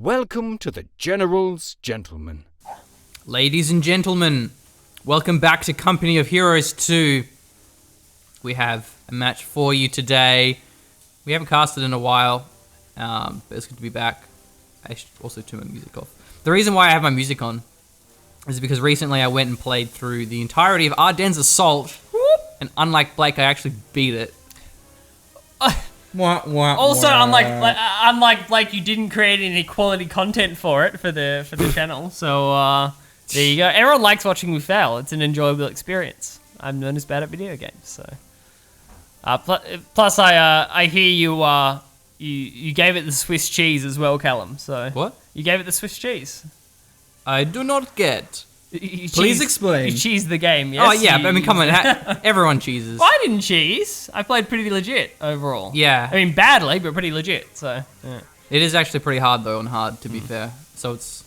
welcome to the General's Gentlemen. Ladies and gentlemen, welcome back to Company of Heroes 2. We have a match for you today. We haven't casted in a while, but it's good to be back. I should also turn my music off. The reason why I have my music on is because recently I went and played through the entirety of Ardennes Assault, and unlike Blake, I actually beat it. Also, unlike Blake, you didn't create any quality content for it for the channel. So there you go. Everyone likes watching me fail. It's an enjoyable experience. I'm known as bad at video games. So plus I hear you gave it the Swiss cheese as well, Callum. So What? You gave it the Swiss cheese. I do not get. Please explain. You cheese the game, yes? Oh yeah, I mean, come on, everyone cheeses. I didn't cheese. I played pretty legit overall. Yeah. I mean, badly, but pretty legit. So yeah. It is actually pretty hard though on hard, to be fair. So it's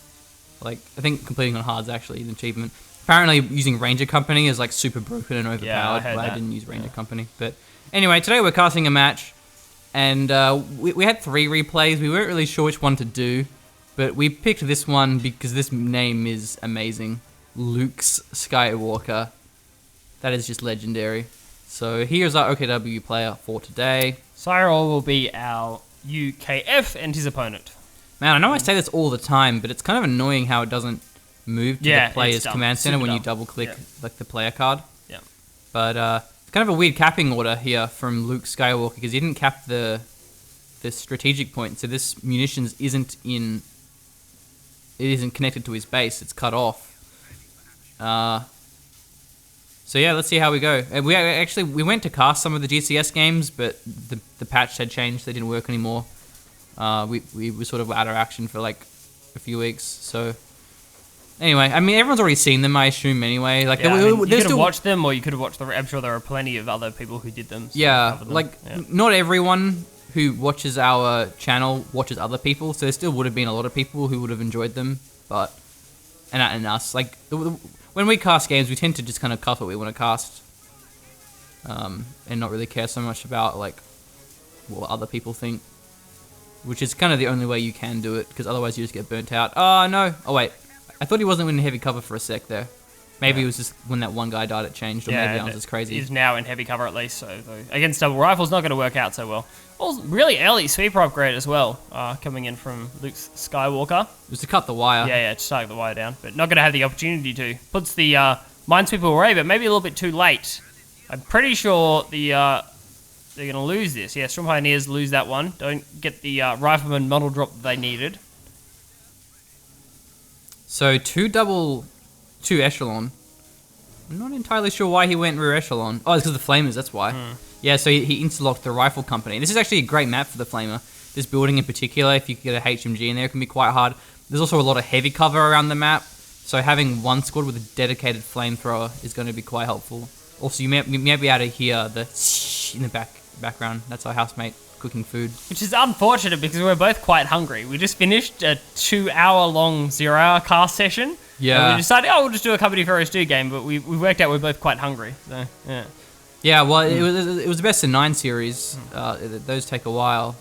like, I think completing on hard is actually an achievement. Apparently using Ranger Company is like super broken and overpowered, heard but I that. didn't use Ranger Company. But anyway, today we're casting a match, and we had 3 replays. We weren't really sure which one to do, but we picked this one because this name is amazing. LuchsSkywalker. That is just legendary. So here's our OKW player for today. Syraw will be our UKF and his opponent. Man, I know I say this all the time, but it's kind of annoying how it doesn't move to the player's it's dumb. command center Super when you dumb. double click Yeah. like the player card. Yeah. But it's kind of a weird capping order here from LuchsSkywalker because he didn't cap the strategic point. So this munitions isn't connected to his base. It's cut off. So yeah, let's see how we go. We went to cast some of the GCS games, but the patch had changed. They didn't work anymore. We were sort of out of action for like a few weeks. So anyway, I mean, everyone's already seen them, I assume anyway. Like You could have watched them, or you could have watched I'm sure there are plenty of other people who did them. So covered them. Not everyone who watches our channel watches other people, so there still would have been a lot of people who would have enjoyed them, but and us, like when we cast games, we tend to just kind of cast what we want to cast, and not really care so much about like what other people think, which is kind of the only way you can do it, because otherwise you just get burnt out. Oh no! Oh wait, I thought he wasn't in heavy cover for a sec there. Maybe it was just when that one guy died it changed, or maybe I was just crazy. He's now in heavy cover at least, so against double rifles not going to work out so well. Well, really early sweeper upgrade as well, coming in from LuchsSkywalker. It was to cut the wire. Yeah, to target the wire down, but not going to have the opportunity to. Puts the minesweeper away, but maybe a little bit too late. I'm pretty sure they're going to lose this. Yeah, Storm Pioneers lose that one. Don't get the rifleman model drop that they needed. So 2 echelon. I'm not entirely sure why he went rear echelon. Oh, it's because of the flamers, that's why. Yeah, so he interlocked the rifle company. This is actually a great map for the flamer. This building in particular, if you get a HMG in there, it can be quite hard. There's also a lot of heavy cover around the map, so having one squad with a dedicated flamethrower is going to be quite helpful. Also, you may be able to hear the in the background. That's our housemate cooking food. Which is unfortunate because we're both quite hungry. We just finished a 2-hour-long 0-hour cast session. Yeah. And we decided, we'll just do a Company of Heroes 2 game, but we worked out we're both quite hungry. So, yeah. Yeah, well, it was the best of 9 series. Those take a while.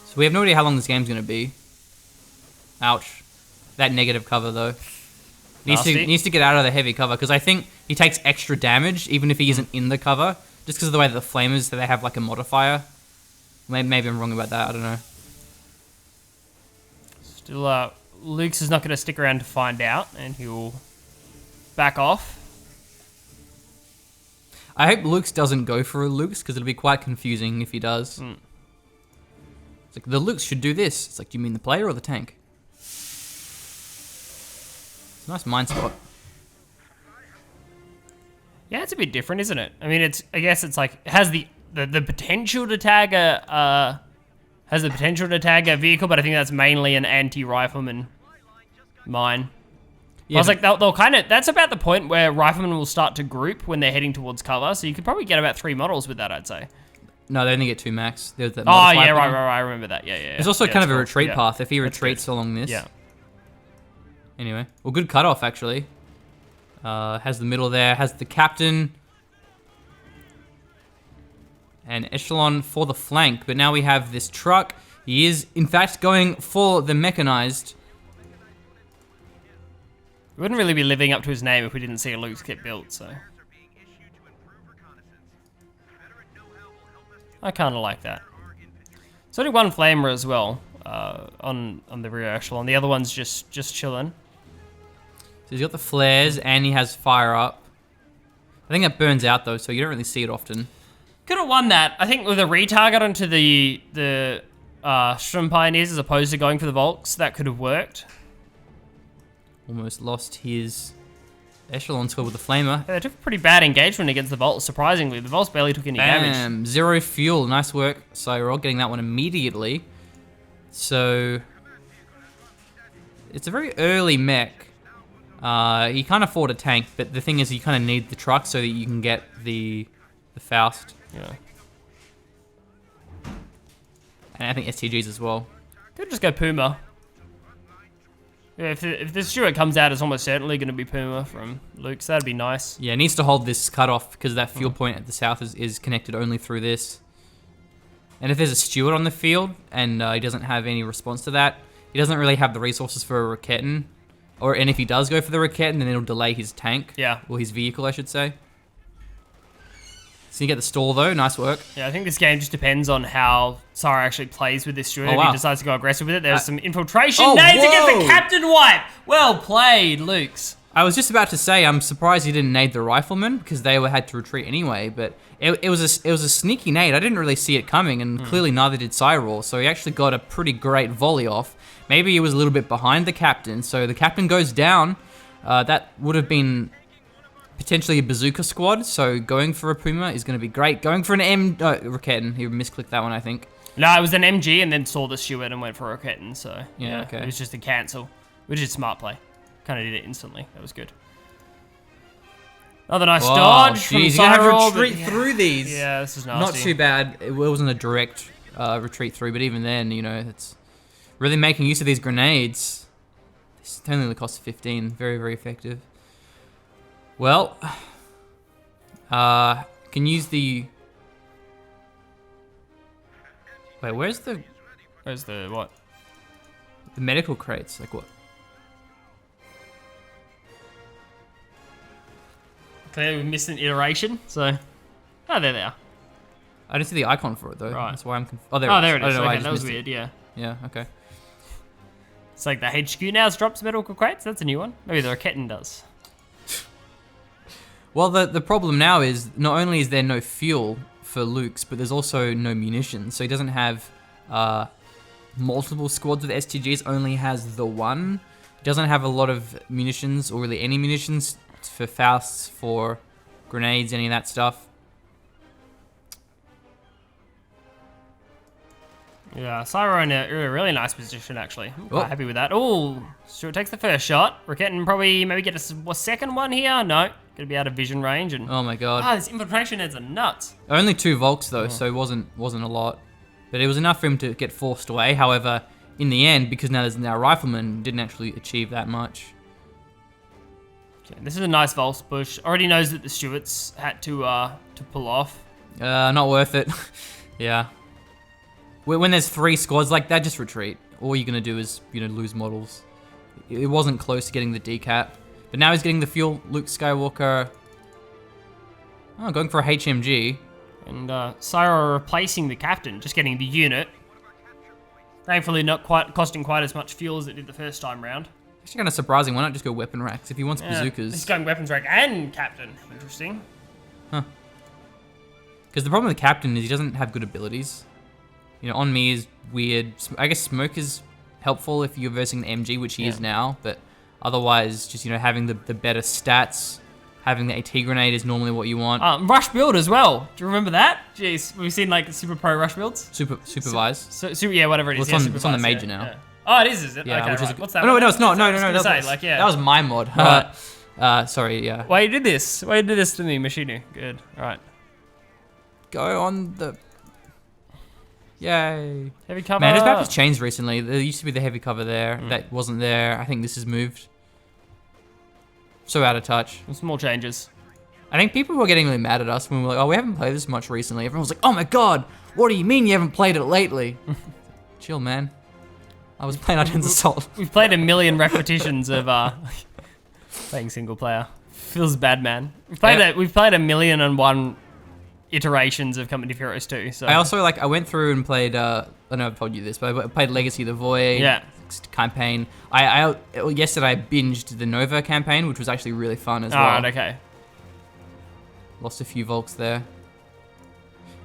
So we have no idea how long this game's going to be. Ouch. That negative cover, though. Needs to get out of the heavy cover, because I think he takes extra damage, even if he isn't in the cover, just because of the way that the flamers, they have like a modifier. Maybe I'm wrong about that, I don't know. Still, Luke's is not going to stick around to find out, and he'll back off. I hope Luke's doesn't go for a Luke's, because it'll be quite confusing if he does. It's like, the Luke's should do this. It's like, do you mean the player or the tank? It's a nice mine spot. Yeah, it's a bit different, isn't it? I mean, I guess it's like, it has the potential to tag a vehicle, but I think that's mainly an anti-rifleman mine. Yeah, I was like, they'll kind of, that's about the point where riflemen will start to group when they're heading towards cover, so you could probably get about 3 models with that, I'd say. No, they only get 2 max. There's that right, I remember that, yeah. There's also kind of a retreat path if he retreats along this. Yeah. Anyway, well, good cutoff, actually. Has the middle there, has the captain. And echelon for the flank, but now we have this truck. He is, in fact, going for the mechanized. We wouldn't really be living up to his name if we didn't see a Luke's get built, so. I kind of like that. It's only one flamer as well on the rear echelon. The other one's just chilling. So he's got the flares and he has fire up. I think that burns out though, so you don't really see it often. Could have won that. I think with a retarget onto the Strum Pioneers as opposed to going for the Volks, that could have worked. Almost lost his echelon score with the flamer. Yeah, they took a pretty bad engagement against the Volts, surprisingly. The Volts barely took any damage. Zero fuel. Nice work, Syraw, getting that one immediately. So, it's a very early mech. You can't afford a tank, but the thing is you kind of need the truck so that you can get the Faust. Yeah. And I think STGs as well. Could just go Puma. Yeah, if the Stuart comes out, it's almost certainly going to be Puma from Luke's. That'd be nice. Yeah, it needs to hold this cutoff because that fuel point at the south is connected only through this. And if there's a Stuart on the field and he doesn't have any response to that, he doesn't really have the resources for a Raketten. And if he does go for the Raketten, then it'll delay his tank. Yeah. Or his vehicle, I should say. So you get the stall though, nice work. Yeah, I think this game just depends on how Syraw actually plays with this Stuart. Oh, wow. If he decides to go aggressive with it, there's some infiltration. Oh, Nades against whoa. the Captain Wipe. Well played, Luke's. I was just about to say, I'm surprised he didn't nade the rifleman because they had to retreat anyway. But it was a sneaky nade. I didn't really see it coming, and clearly neither did Syraw. So he actually got a pretty great volley off. Maybe he was a little bit behind the captain, so the captain goes down. That would have been potentially a bazooka squad. So going for a Puma is going to be great. Going for an Raketten. He misclicked that one, I think. No, it was an MG and then saw the Stuart and went for a Raketten. So Yeah, okay. It was just a cancel, which is smart play. Kind of did it instantly. That was good. Another nice dodge from Jeez, you're gonna Syraw, have to retreat through these. Yeah, this is nasty. Not too bad. It wasn't a direct retreat through, but even then, you know, it's really making use of these grenades. This only costs 15. Very, very effective. Well, can use the. Wait, where's the what? the medical crates? Like what? Clearly we missed an iteration, so... Oh, there they are. I didn't see the icon for it though. Right. That's why I'm. Oh, There it is. I don't know why I Okay, just that was missed it. weird, yeah. Yeah. Okay. It's like the HQ now drops medical crates. That's a new one. Maybe the Raketten does. Well, the problem now is not only is there no fuel for Luke's, but there's also no munitions. So he doesn't have multiple squads with STGs. Only has the one. He doesn't have a lot of munitions or really any munitions for Fausts, for grenades, any of that stuff. Yeah, Syraw in a really nice position, actually. I'm quite happy with that. Oh, Stuart takes the first shot. Raketten probably maybe get a second one here. No, gonna be out of vision range. And Oh my god. this infiltration heads are nuts. Only 2 Volks though, so it wasn't a lot. But it was enough for him to get forced away. However, in the end, because now there's now a rifleman, didn't actually achieve that much. Okay, this is a nice Volks push. Already knows that the Stuarts had to pull off. Not worth it. Yeah. When there's 3 squads like that, just retreat. All you're gonna do is, lose models. It wasn't close to getting the decap, but now he's getting the fuel. LuchsSkywalker. Oh, going for a HMG. And Syraw replacing the captain, just getting the unit. Thankfully, not quite costing quite as much fuel as it did the first time round. Actually, kind of surprising. Why not just go weapon racks if he wants He's bazookas? going weapons rack and captain. Interesting. Because the problem with the captain is he doesn't have good abilities. On me is weird. I guess smoke is helpful if you're versing an MG, which he is now, but otherwise, just having the better stats, having the AT grenade is normally what you want. Rush build as well. Do you remember that? Jeez, we've seen like super pro rush builds. Supervise. Yeah, whatever it is. Well, it's on the major now. Yeah. Oh, it is it? Yeah, okay, which right. is What's that? Oh, no, it's not. No. That was my mod. Sorry, yeah. Why you did this? Why you did this to me, Machinu? Good. All right. Go on the. Yay. Heavy cover. Man, this map has changed recently. There used to be the heavy cover there. That wasn't there. I think this has moved. So out of touch. Small changes. I think people were getting really mad at us when we were like, oh, we haven't played this much recently. Everyone was like, oh my god, what do you mean you haven't played it lately? Chill, man. I was playing Arden's Assault. We've played a million repetitions of playing single player. Feels bad, man. We've played a million and one iterations of Company of Heroes 2. So I also I went through and played. I know I've told you this, but I played Legacy of the Void. Yeah. Campaign. I yesterday I binged the Nova campaign, which was actually really fun as well. Alright, okay. Lost a few Volks there.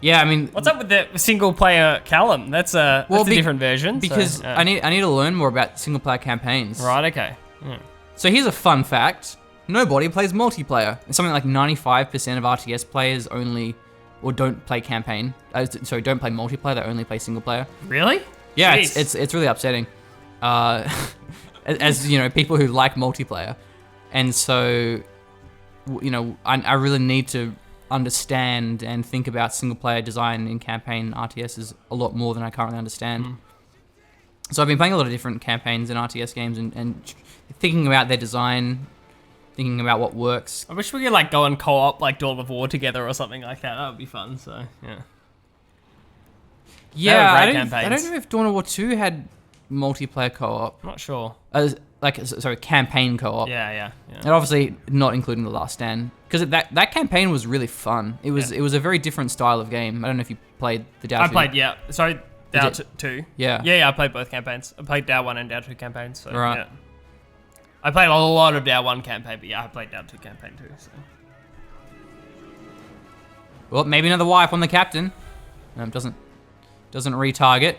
Yeah, I mean, what's up with the single player Callum? That's a different version. Because so, I need to learn more about single player campaigns. Right. Okay. Yeah. So here's a fun fact: nobody plays multiplayer. Something like 95% of RTS players only or don't play campaign. Don't play multiplayer. They only play single player. Really? Yeah, Jeez. it's really upsetting. As you know, people who like multiplayer, and so I really need to understand and think about single player design in campaign RTSs a lot more than I currently understand. So I've been playing a lot of different campaigns in RTS games and thinking about their design, thinking about what works. I wish we could go and co-op Dawn of War together or something like that. That would be fun. So yeah. Yeah, They I were great don't campaigns. know if Dawn of War 2 had multiplayer co-op. I'm not sure. Campaign co-op. Yeah. And obviously not including The Last Stand. Because that campaign was really fun. It was a very different style of game. I don't know if you played the DAO 2. I played, yeah. Sorry, DAO 2. Yeah. Yeah, I played both campaigns. I played DAO 1 and DAO 2 campaigns. So, Right. yeah. I played a lot of DAO 1 campaign, but yeah, I played DAO 2 campaign too. So. Well, maybe another wipe on the captain. Doesn't retarget.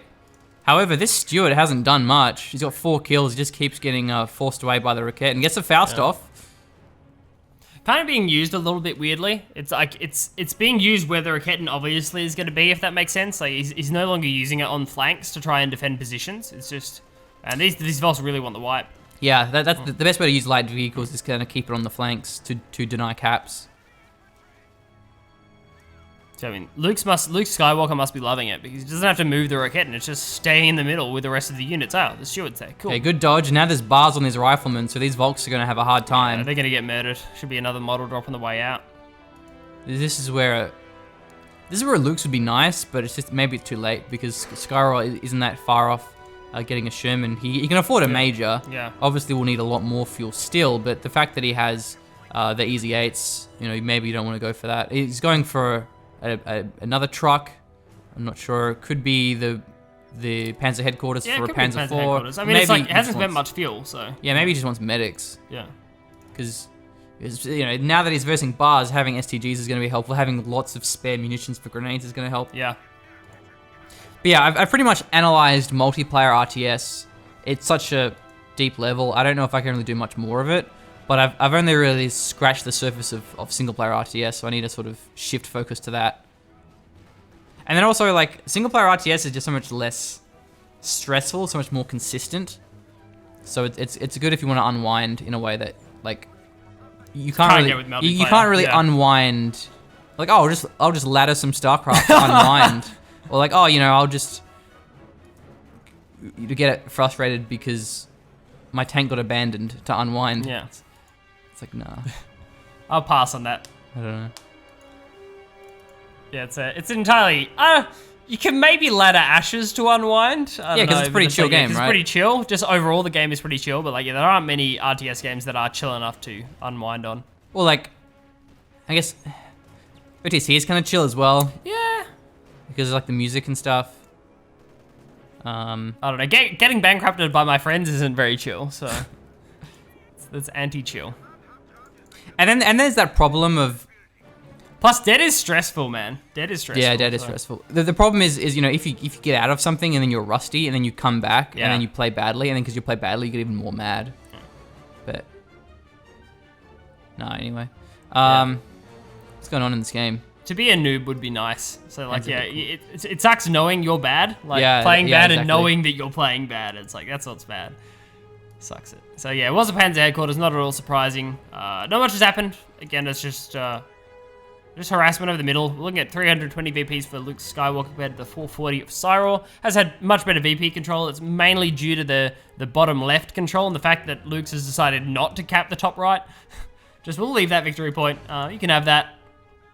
However, this Stewart hasn't done much. He's got 4 kills. He just keeps getting forced away by the Rocket and gets the Faust off. Kind of being used a little bit weirdly. It's it's being used where the Raketin obviously is going to be, if that makes sense. He's no longer using it on flanks to try and defend positions. It's just, and these Volks really want the wipe. Yeah, that's the best way to use light vehicles is kind of keep it on the flanks to deny caps. So I mean, LuchsSkywalker must be loving it because he doesn't have to move the Raketin. It's just staying in the middle with the rest of the units. Oh, the Steward's there. Cool. Okay, good dodge. Now there's bars on these riflemen, so these Volks are going to have a hard time. Yeah, they're going to get murdered. Should be another model drop on the way out. This is where Luke's would be nice, but it's just maybe it's too late because Syraw isn't that far off getting a Sherman. He can afford a major. Yeah. Obviously, we'll need a lot more fuel still, but the fact that he has the easy 8s, maybe you don't want to go for that. He's going for another truck. I'm not sure. It could be the Panzer headquarters for a Panzer IV. Headquarters. I mean, maybe it hasn't spent much fuel, so yeah, maybe he just wants medics. Yeah. Because now that he's versing bars, having STGs is going to be helpful. Having lots of spare munitions for grenades is going to help. Yeah. But yeah, I've pretty much analyzed multiplayer RTS. It's such a deep level. I don't know if I can really do much more of it, but I've only really scratched the surface of single player RTS, so I need to sort of shift focus to that. And then also, single player RTS is just so much less stressful, so much more consistent. So it's good if you want to unwind in a way that you can't really unwind. I'll just ladder some StarCraft to unwind, or I'll just get frustrated because my tank got abandoned to unwind. Yeah. It's nah. I'll pass on that. I don't know. Yeah, it's entirely. You can maybe ladder Ashes to unwind. Yeah, because it's a pretty chill game, right? It's pretty chill. Just overall, the game is pretty chill. But there aren't many RTS games that are chill enough to unwind on. Well, I guess OTC is kind of chill as well. Yeah. Because of the music and stuff. I don't know. Getting bankrupted by my friends isn't very chill. So that's anti-chill. And there's that problem of. Plus, dead is stressful, man. Dead is stressful. Yeah, dead is stressful. The problem is if you get out of something and then you're rusty and then you come back and then you play badly and then because you play badly you get even more mad. Yeah. But no, anyway. What's going on in this game? To be a noob would be nice. So it sucks knowing you're bad. Playing bad and knowing that you're playing bad. It's that's what's bad. Sucks it. So yeah, it was a Panzer headquarters. Not at all surprising. Not much has happened. Again, it's just harassment over the middle. We're looking at 320 VPs for LuchsSkywalker compared to the 440 of Syraw. Has had much better VP control. It's mainly due to the bottom left control and the fact that Luchs has decided not to cap the top right. We'll leave that victory point. You can have that.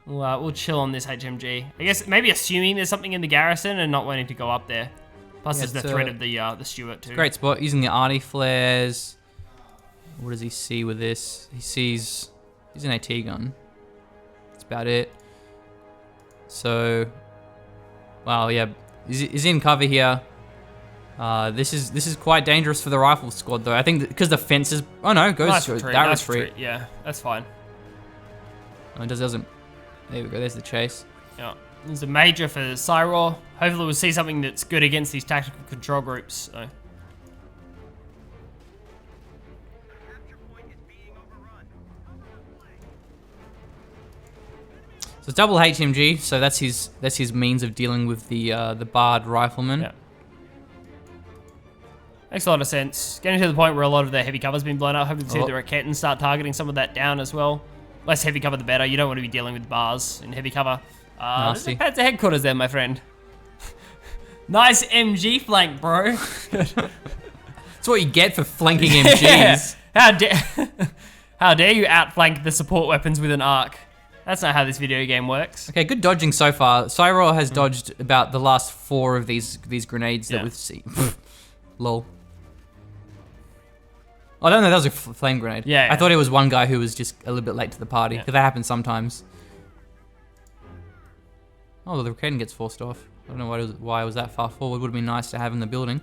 We'll chill on this HMG. I guess maybe assuming there's something in the garrison and not wanting to go up there. Plus, Yeah, there's the it's, threat of the Stewart too. Great spot using the arty flares. What does he see with this? He's an AT gun. That's about it. So, wow, yeah, he's in cover here. This is quite dangerous for the rifle squad though. I think because the fence is. Oh no, goes Nice through. retreat, That nice retreat. retreat. Yeah, that's fine. Oh, it doesn't. There we go. There's the chase. Yeah, there's a major for Syraw. Hopefully, we'll see something that's good against these tactical control groups. So. So it's double HMG. So that's his means of dealing with the barred rifleman. Yeah. Makes a lot of sense. Getting to the point where a lot of their heavy cover's been blown up. Hoping to see the Raketen start targeting some of that down as well. Less heavy cover, the better. You don't want to be dealing with bars in heavy cover. There's a Panzer headquarters there, my friend. Nice MG flank, bro. That's what you get for flanking MGs. How dare you outflank the support weapons with an arc? That's not how this video game works. Okay, good dodging so far. Syraw has dodged about the last 4 of these grenades that we've seen. Lol. Oh, no, that was a flame grenade. Yeah. I thought it was one guy who was just a little bit late to the party. Because that happens sometimes. Oh, the Raketen gets forced off. I don't know why it was that far forward. Would have been nice to have in the building.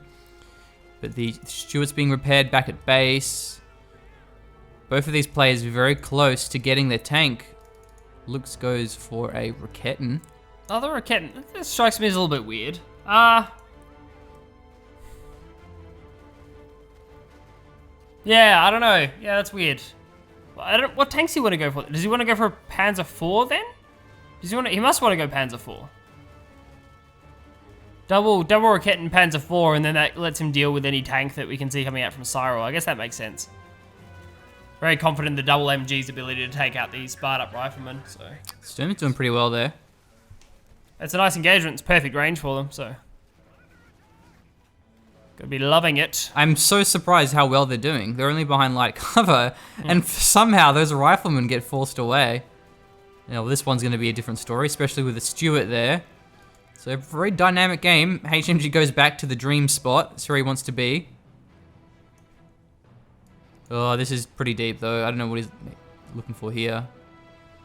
But the Stuart's being repaired back at base. Both of these players very close to getting their tank. Lux goes for a Raketen. Oh, the Raketen. This strikes me as a little bit weird. Yeah, I don't know. Yeah, that's weird. What tanks do you want to go for? Does he want to go for a Panzer IV then? Does he want to? He must want to go Panzer IV. Double Raketen Panzer IV, and then that lets him deal with any tank that we can see coming out from Syraw. I guess that makes sense. Very confident in the double MG's ability to take out these barred up riflemen. So Sturm's doing pretty well there. it's a nice engagement. It's perfect range for them. So gonna be loving it. I'm so surprised how well they're doing. They're only behind light cover, and somehow those riflemen get forced away. You know, this one's going to be a different story, especially with the Stewart there. So a very dynamic game. HMG goes back to the dream spot. That's where he wants to be. Oh, this is pretty deep though. I don't know what he's looking for here.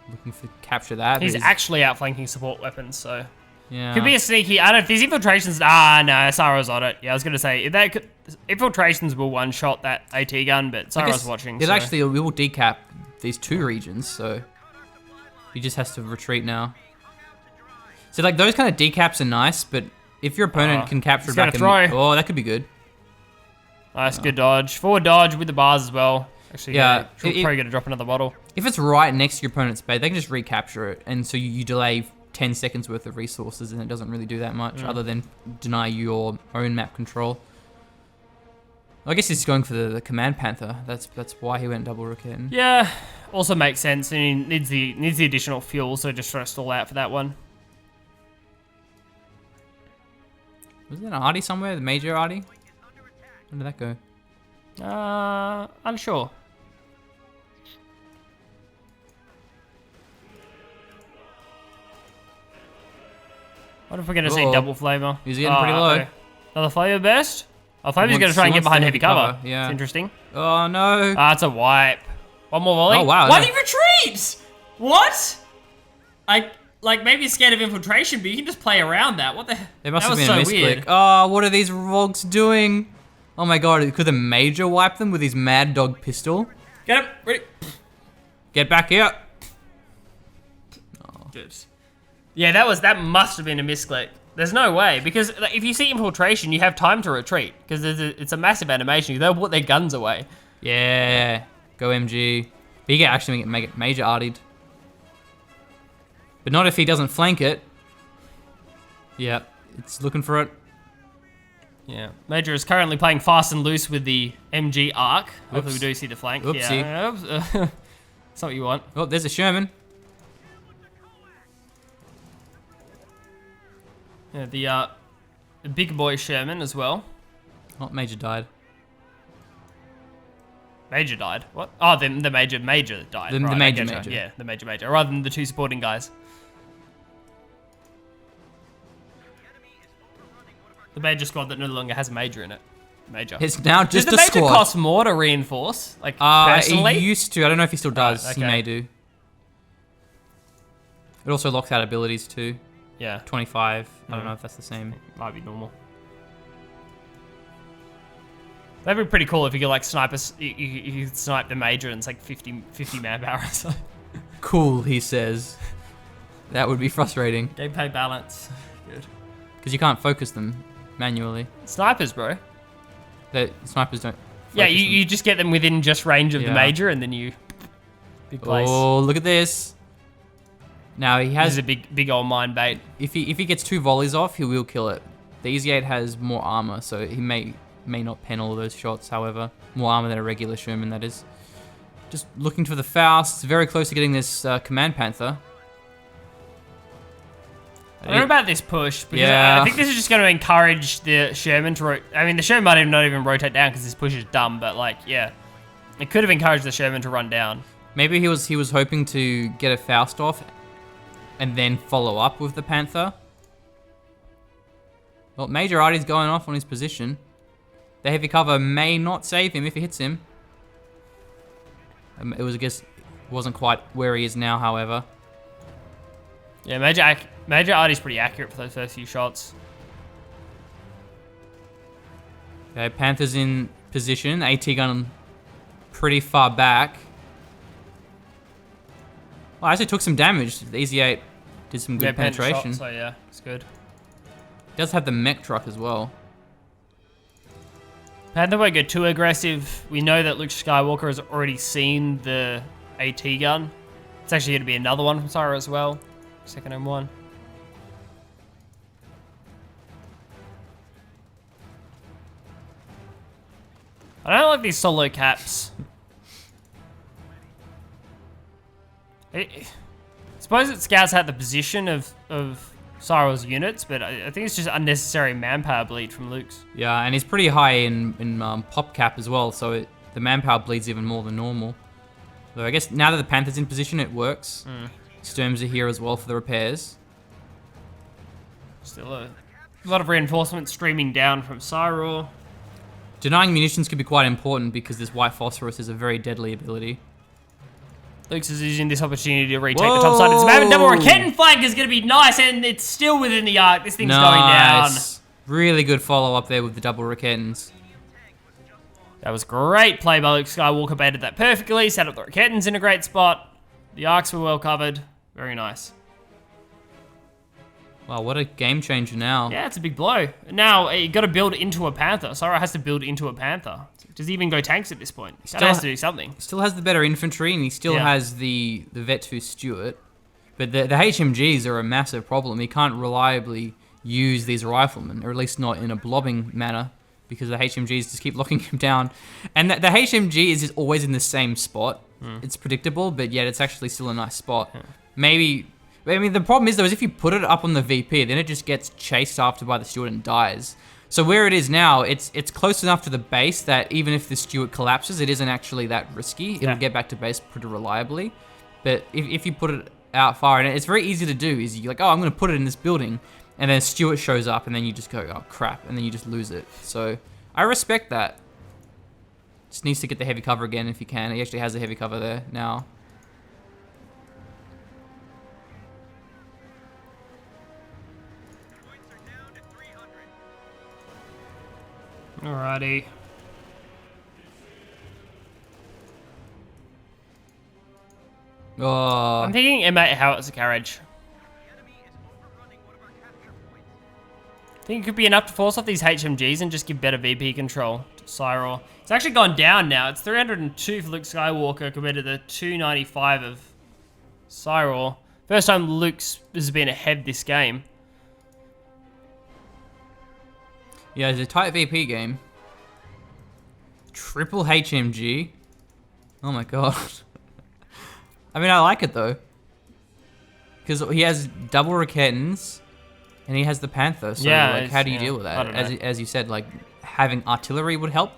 Looking for capture that. He's actually outflanking support weapons, so yeah. could be a sneaky. I don't know if these infiltrations. Ah, no, Syraw's on it. Yeah, I was gonna say if that infiltrations will one shot that AT gun, but Syraw's watching. It actually will decap these 2 regions, so he just has to retreat now. So like those kind of decaps are nice, but if your opponent can capture it back, oh, that could be good. Nice, good dodge. Forward dodge with the bars as well. Actually, yeah, probably gonna drop another bottle. If it's right next to your opponent's base, they can just recapture it, and so you delay 10 seconds worth of resources, and it doesn't really do that much other than deny your own map control. I guess he's going for the Command Panther. That's why he went double Raketen. Yeah, also makes sense, and he needs the additional fuel, so just try to stall out for that one. Was there an Arty somewhere? The major Arty? Where did that go? Unsure. What if we're gonna see double flavor? He's getting pretty low. Okay. Another flavor burst? Oh, Flavor's gonna try and get behind heavy cover. Yeah. It's interesting. Oh no. It's a wipe. One more volley. Oh wow. Why did he retreat? What? Like maybe he's scared of infiltration, but you can just play around that. What the hell? It must have been a misclick. Oh, what are these rogues doing? Oh my god, could the major wipe them with his Mad Dog pistol? Get him. Ready. Get back here. Oh. Good. Yeah, that must have been a misclick. There's no way, because if you see infiltration, you have time to retreat, because it's a massive animation. They'll put their guns away. Yeah, go MG. But you can actually make it major artied. But not if he doesn't flank it. Yeah, it's looking for it. Yeah, Major is currently playing fast and loose with the MG arc. Hopefully we do see the flank. Oopsie. Yeah, that's not what you want. Oh, there's a Sherman. Yeah, the big boy Sherman as well. Oh, Major died. Major died. What? Oh, the major died. The right, major. Yeah, the major. Rather than the 2 supporting guys. The major squad that no longer has a major in it. Major. It's now Does just the a major squad. cost more to reinforce? Like, personally? He used to. I don't know if he still does. Right, He okay. may do. It also locks out abilities too. Yeah. 25. I don't know if that's the same. Might be normal. That'd be pretty cool if you could like you could snipe the major and it's like 50 manpower or something. Cool, he says. That would be frustrating. Gameplay balance. Good. Because you can't focus them manually. Snipers, bro. The snipers don't. Yeah, focus them. you just get them within just range of the Yeah. major and then you... Big place. Oh, look at this. Now he This has. is a big old mine bait. If he gets 2 volleys off, he will kill it. The Easy 8 has more armor, so he may not pen all of those shots. However, more armor than a regular Sherman, that is. Just looking for the Faust. Very close to getting this Command Panther. I don't know about this push, because Yeah. I think this is just going to encourage the Sherman to... I mean, the Sherman might not even rotate down because this push is dumb, but like, yeah. It could have encouraged the Sherman to run down. Maybe he was hoping to get a Faust off and then follow up with the Panther. Well, Major Artie's going off on his position. The heavy cover may not save him if it hits him. It was, I guess, wasn't quite where he is now, however. Yeah, Major Artie's pretty accurate for those first few shots. Okay, Panther's in position. AT gun pretty far back. Well, I actually took some damage. The Easy 8 did some good pen shot, penetration. so yeah, it's good. Does have the mech truck as well. Panther won't get too aggressive. We know that LuchsSkywalker has already seen the AT gun. It's actually going to be another one from Syraw as well. Second M1. I don't like these solo caps. I suppose it scouts out the position of Syraw's units, but I think it's just unnecessary manpower bleed from Luke's. Yeah, and he's pretty high in pop cap as well, so the manpower bleeds even more than normal. So I guess now that the Panther's in position, it works. Sturms are here as well for the repairs. Still a lot of reinforcement streaming down from Syraw. Denying munitions could be quite important because this white phosphorus is a very deadly ability. Luke's is using this opportunity to retake the top side. It's having double Raketten flank is going to be nice, and it's still within the arc. This thing's going down. Really good follow up there with the double Rakettens. That was great play by LuchsSkywalker. Baited that perfectly. Set up the Rakettens in a great spot. The arcs were well covered. Very nice. Wow, what a game changer now. Yeah, it's a big blow. Now, you got to build into a Panther. Syraw has to build into a Panther. Does he even go tanks at this point? He has to do something. Still has the better infantry, and he still has the Vet 2 Stuart. But the HMGs are a massive problem. He can't reliably use these riflemen, or at least not in a blobbing manner, because the HMGs just keep locking him down. And the HMG is just always in the same spot. It's predictable, but yet it's actually still a nice spot. Maybe... I mean, the problem is, though, is if you put it up on the VP, then it just gets chased after by the Stuart and dies. So where it is now, it's close enough to the base that even if the Stuart collapses, it isn't actually that risky. It'll get back to base pretty reliably. But if you put it out far, and it's very easy to do, is you're like, oh, I'm going to put it in this building, and then Stuart shows up, and then you just go, oh, crap, and then you just lose it. So I respect that. Just needs to get the heavy cover again if you can. He actually has a heavy cover there now. Alrighty. Oh, I'm thinking M8 howitzer carriage. I think it could be enough to force off these HMGs and just give better VP control to Syraw. It's actually gone down now. It's 302 for LuchsSkywalker compared to the 295 of Syraw. First time Luke's has been ahead this game. yeah, it's a tight VP game. Triple HMG. Oh my god. I mean, I like it though. Because he has double Rakettens, and he has the Panther, so like, how do you deal with that? As you said, like, having artillery would help,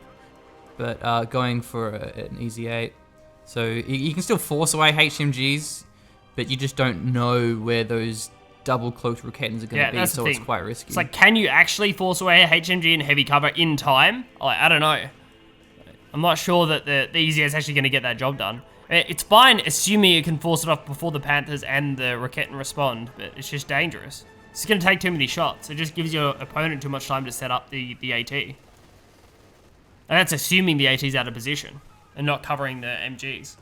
but going for an Easy 8. So you can still force away HMGs, but you just don't know where those double cloaked Rickettons are going to be, that's the so it's thing. quite risky. It's like, can you actually force away a HMG in heavy cover in time? Like, I don't know. I'm not sure that the Easy is actually going to get that job done. It's fine assuming it can force it off before the Panthers and the Ricketon respond, but it's just dangerous. It's going to take too many shots. It just gives your opponent too much time to set up the AT. And that's assuming the AT's out of position and not covering the MGs.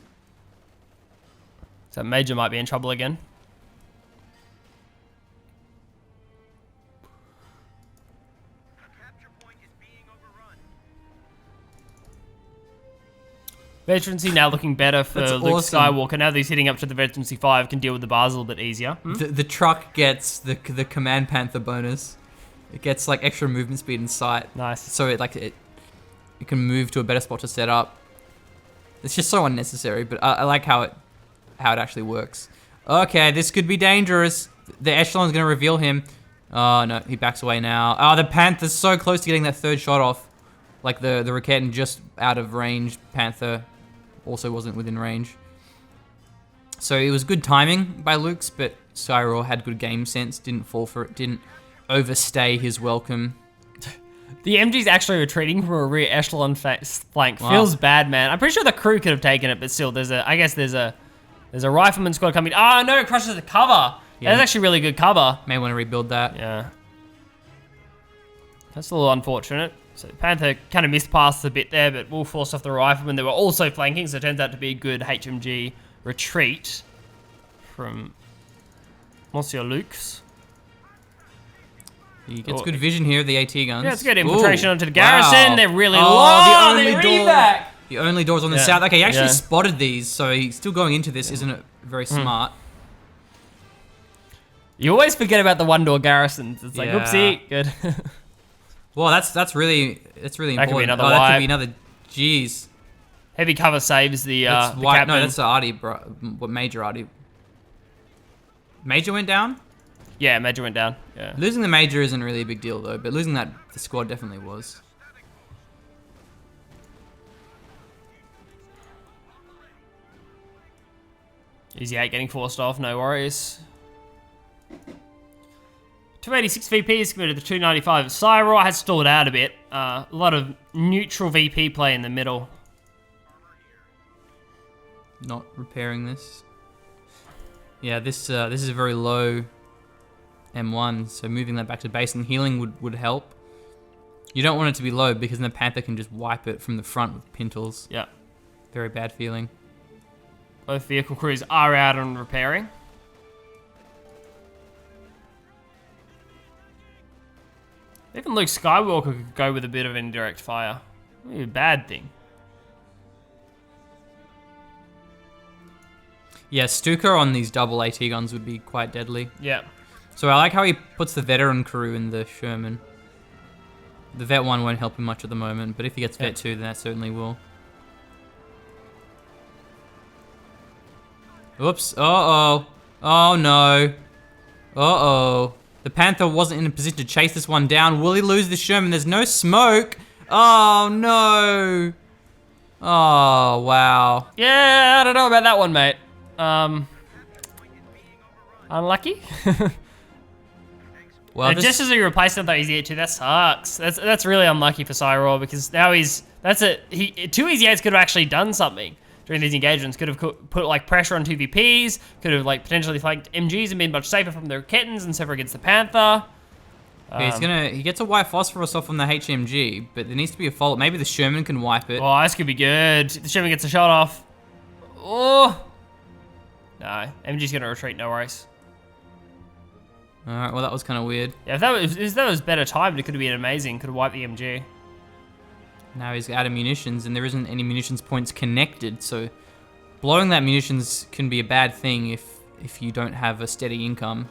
So Major might be in trouble again. Veterancy now looking better for Luke awesome. Skywalker. Now that he's hitting up to the Veterancy 5, can deal with the bars a little bit easier. The truck gets the Command Panther bonus. It gets like extra movement speed in sight. Nice. So it can move to a better spot to set up. It's just so unnecessary, but I like how it actually works. Okay, this could be dangerous. The Echelon's gonna reveal him. Oh no, he backs away now. Oh, the Panther's so close to getting that third shot off. Like the Ricketon just out of range. Panther also wasn't within range. So it was good timing by Luke's, but Syraw had good game sense, didn't fall for it, didn't overstay his welcome. The MG's actually retreating from a rear echelon flank. Wow. Feels bad, man. I'm pretty sure the crew could have taken it, but still, I guess there's a rifleman squad coming. Oh no, it crushes the cover. Yeah. That's actually really good cover. May want to rebuild that. Yeah. That's a little unfortunate. So Panther kind of missed past a bit there, but will force off the rifleman. They were also flanking, so it turns out to be a good HMG retreat from Monsieur Luchs. He gets good vision here of the AT guns. Yeah, it's good infiltration Ooh, onto the garrison. wow. They're really Oh, low. the only They're door. evac. The only doors on the Yeah. south. Okay, he actually Yeah. spotted these, so he's still going into this. Isn't it very smart? You always forget about the one-door garrisons. It's like, Yeah. oopsie, good. Well, that's really important. That could be another that could wipe. be another. Jeez. Heavy cover saves the That's the white. captain. No, that's the Artie, bro. What Major Artie? Major went down. Yeah, Major went down. Yeah. Losing the Major isn't really a big deal though, but losing the squad definitely was. Easy 8 getting forced off, no worries. 286 VP is committed to 295. Syraw has stalled out a bit. A lot of neutral VP play in the middle. Not repairing this. Yeah, this is a very low M1, so moving that back to base and healing would help. You don't want it to be low because then the Panther can just wipe it from the front with Pintles. Yeah. Very bad feeling. Both vehicle crews are out on repairing. Even Luke Skywalker could go with a bit of indirect fire. Wouldn't be a bad thing. Yeah, Stuka on these double AT guns would be quite deadly. Yeah. So I like how he puts the veteran crew in the Sherman. The Vet 1 won't help him much at the moment, but if he gets Vet 2, then that certainly will. Oops. Uh-oh. Oh, no. Uh-oh. The Panther wasn't in a position to chase this one down. Will he lose the Sherman? There's no smoke. Oh, no. Oh, wow. Yeah, I don't know about that one, mate. Unlucky. Well, And just as he replaced another Easy 8 too, that sucks. That's really unlucky for Syraw because now two Easy 8s could have actually done something during these engagements. Could have put like pressure on 2 VPs, could have like potentially flanked MGs and been much safer from the Rickettons and safer against the Panther. yeah, he gets a white phosphorus off on the HMG, but there needs to be a follow. Maybe the Sherman can wipe it. Oh, this could be good. The Sherman gets a shot off. Oh. No, MG's gonna retreat, no worries. Alright, well that was kind of weird. Yeah, if that was better timed, it could have been amazing. Could have wiped the MG. Now he's out of munitions, and there isn't any munitions points connected, so blowing that munitions can be a bad thing if you don't have a steady income.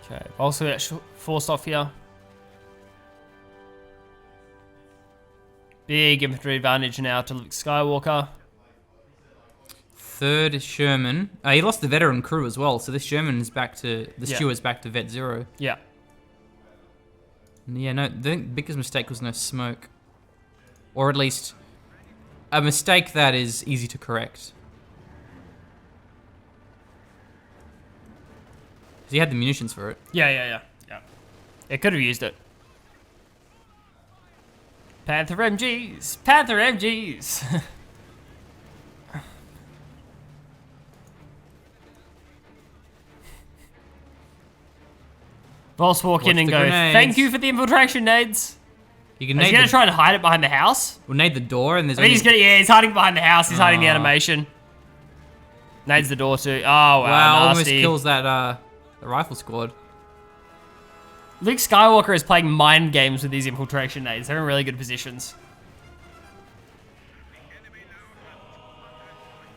Okay, also got forced off here. Big infantry advantage now to Luke Skywalker. Third Sherman. He lost the veteran crew as well, so this Sherman is back to the Stewart's back to Vet 0. Yeah. And yeah, no, the biggest mistake was no smoke. Or at least a mistake that is easy to correct. He had the munitions for it. Yeah. It could have used it. Panther MGs! Panther MGs! Boss walk in Watch and the go, grenades. thank you for the infiltration nades. You can Is he nade gonna try and hide it behind the house? we'll nade the door and there's I think only... he's hiding behind the house. He's hiding the Aw. animation. Nades the door too. Oh, wow, Wow, almost nasty. kills that the rifle squad. LuchsSkywalker is playing mind games with these infiltration nades. They're in really good positions.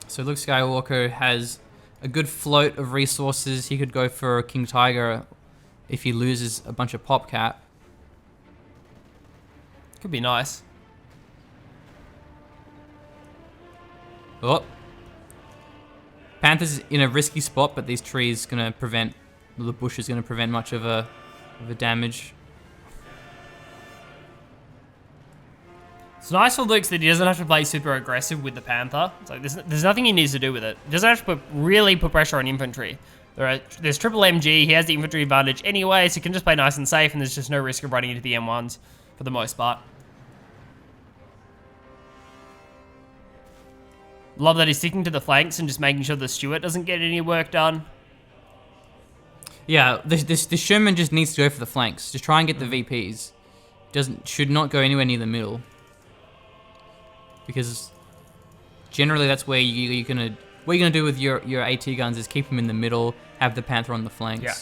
So LuchsSkywalker has a good float of resources. He could go for King Tiger if he loses a bunch of pop cap. Could be nice. Oh. Panther's in a risky spot, but these trees gonna prevent, the bush is gonna prevent much of a damage. It's nice for Lux that he doesn't have to play super aggressive with the Panther. It's like there's nothing he needs to do with it. He doesn't have to really put pressure on infantry. There's triple MG, he has the infantry advantage anyway, so he can just play nice and safe, and there's just no risk of running into the M1s for the most part. Love that he's sticking to the flanks and just making sure the Stuart doesn't get any work done. Yeah, the Sherman just needs to go for the flanks. Just try and get the VPs. Should not go anywhere near the middle. Because generally that's where you're gonna... What you're gonna do with your AT guns is keep them in the middle, have the Panther on the flanks. Yeah.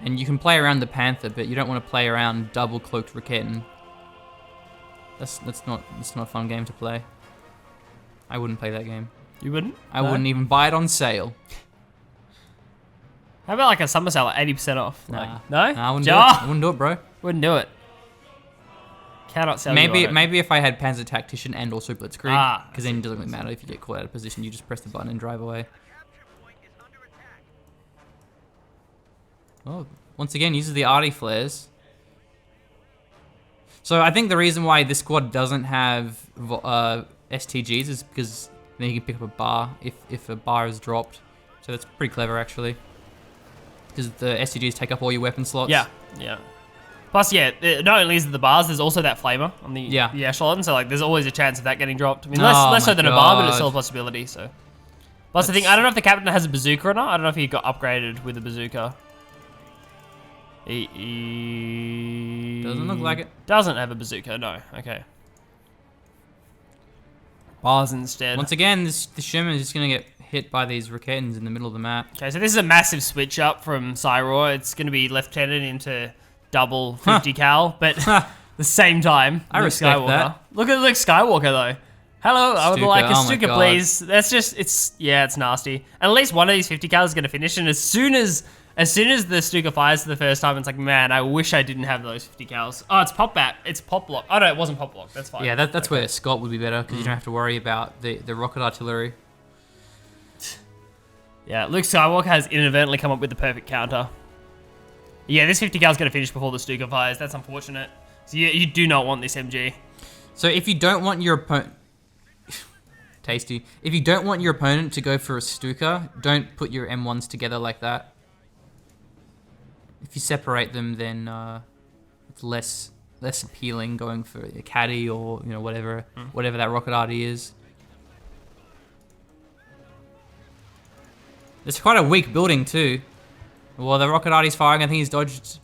And you can play around the Panther, but you don't want to play around double cloaked Raketten. That's not a fun game to play. I wouldn't play that game. You wouldn't? I No? wouldn't even buy it on sale. How about like a summer sale at 80% off? Nah. Like, no? Nah, I wouldn't do Ja- it. I wouldn't do it, bro. Wouldn't do it. Cannot sell you on it. Maybe if I had Panzer Tactician and also Blitzkrieg, Ah, because then it doesn't really matter if you get caught out of position. You just press the button and drive away. Oh, once again uses the arty flares. So I think the reason why this squad doesn't have STGs is because then you can pick up a bar if a bar is dropped. So that's pretty clever actually. Because the STGs take up all your weapon slots. Yeah. Plus, yeah, not only is it the bars, there's also that flamer on the echelon, so like there's always a chance of that getting dropped. I mean, less so than a bar, but it's still a possibility. So, plus I think I don't know if the captain has a bazooka or not. I don't know if he got upgraded with a bazooka. He Doesn't look like it. Doesn't have a bazooka. No. Okay. Bars instead. Once again, the Sherman is just gonna get hit by these Rakettens in the middle of the map. Okay, so this is a massive switch up from Syraw. It's going to be lieutenant into double 50 cal, but the same time, I Luke respect Skywalker. that. Look at Luke Skywalker though. Hello, I would Stuka, like a oh my Stuka, God. please. That's just, it's nasty. And at least one of these 50 cal is going to finish, and as soon as the Stuka fires for the first time, it's like, man, I wish I didn't have those 50 cals. Oh, it's pop bat. It's pop block. Oh no, it wasn't pop block. That's fine. Yeah, that's where Scott would be better because you don't have to worry about the rocket artillery. Yeah, Luke Skywalker has inadvertently come up with the perfect counter. Yeah, this 50 cal is going to finish before the Stuka fires. That's unfortunate. So you do not want this MG. So if you don't want your opponent... Tasty. If you don't want your opponent to go for a Stuka, don't put your M1s together like that. If you separate them, then it's less appealing going for a caddy or whatever that rocket arty is. It's quite a weak building too. Well, the rocket arty's firing. I think he's dodged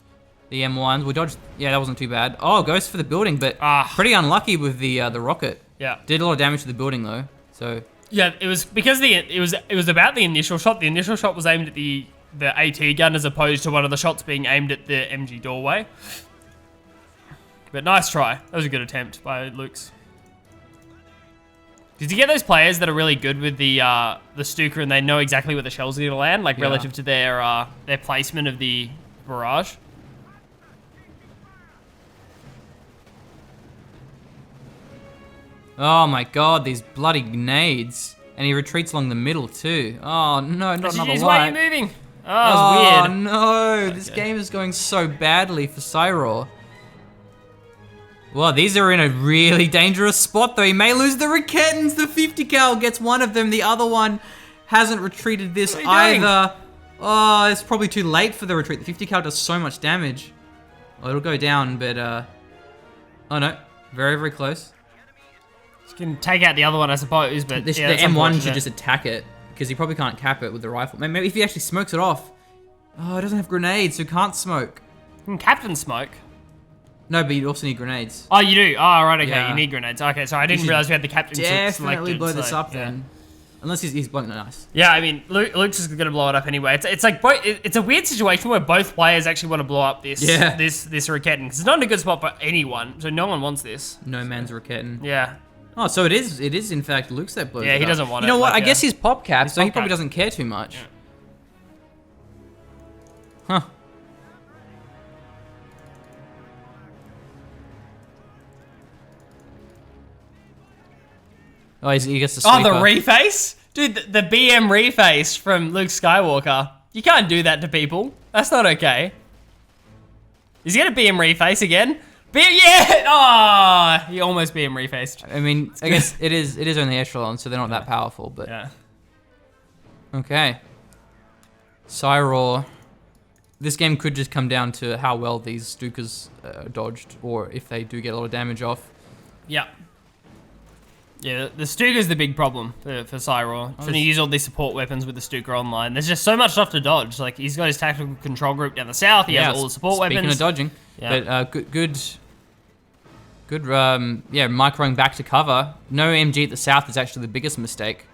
the M1s. We dodged. Yeah, that wasn't too bad. Oh, goes for the building, but pretty unlucky with the rocket. Yeah. Did a lot of damage to the building though. So. Yeah, it was because it was about the initial shot. The initial shot was aimed at the AT gun as opposed to one of the shots being aimed at the MG doorway. But nice try. That was a good attempt by Luke's. Did you get those players that are really good with the Stuka and they know exactly where the shells are going to land, like relative to their placement of the barrage? Oh my god, these bloody grenades. And he retreats along the middle too. Oh no, not another Why are you light. moving? Oh, that was weird. Oh no, this game is going so badly for Syraw. Well, these are in a really dangerous spot, though. He may lose the Rakettans. The 50 cal gets one of them. The other one hasn't retreated this either. Oh, it's probably too late for the retreat. The 50 cal does so much damage. Oh, it'll go down, but oh no, very, very close. You can take out the other one, I suppose, but the M1 should just attack it because he probably can't cap it with the rifle. Maybe if he actually smokes it off. Oh, it doesn't have grenades, so it can't smoke. Captain smoke. No, but you also need grenades. Oh, you do? Oh, right, okay. Yeah. You need grenades. Okay, so I didn't realize we had the captain selected. Definitely blow this up yeah. then. Unless he's blowing it nice. Yeah, I mean, Luke's is going to blow it up anyway. It's like it's a weird situation where both players actually want to blow up this Rakettan. Because it's not in a good spot for anyone, so no one wants this. No man's Rakettan. Yeah. Oh, so it is in fact Luke's that blows it up. Yeah, he doesn't want it. You know what? Like, I guess he's pop cap, so he probably cap. doesn't care too much. Yeah. Huh. Oh, he gets the sweeper. Oh, the reface? Dude, the BM reface from LuchsSkywalker. You can't do that to people. That's not okay. Is he gonna BM reface again? Yeah! Oh, he almost BM refaced. I mean, I guess it is only echelon, so they're not that powerful, but... Yeah. Okay. Syraw. This game could just come down to how well these Stukas dodged, or if they do get a lot of damage off. Yeah. Yeah, the Stuka's the big problem for Syraw. Trying to use all these support weapons with the Stuka online. There's just so much stuff to dodge. Like, he's got his tactical control group down the south. He has all the support weapons. Speaking of dodging. Yeah. But good, microing back to cover. No MG at the south is actually the biggest mistake.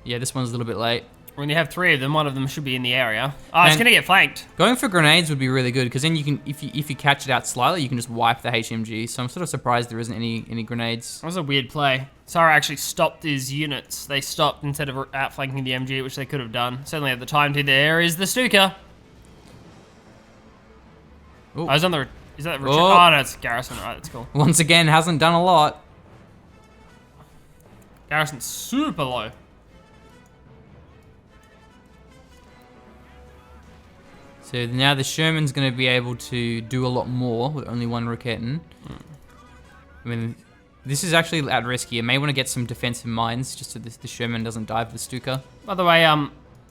Yeah, this one's a little bit late. When you have three of them, one of them should be in the area. Oh, it's gonna get flanked. Going for grenades would be really good because then you can, if you catch it out slightly, you can just wipe the HMG. So I'm sort of surprised there isn't any grenades. That was a weird play. Syraw actually stopped his units. They stopped instead of outflanking the MG, which they could have done. Certainly at the time to. There is the Stuka. Ooh. I was on the. Is that Richard? Oh no, it's Garrison. Right, that's cool. Once again, hasn't done a lot. Garrison's super low. So now the Sherman's going to be able to do a lot more with only one Rakettan. I mean, this is actually at risk here. May want to get some defensive mines just so the Sherman doesn't dive the Stuka. By the way, I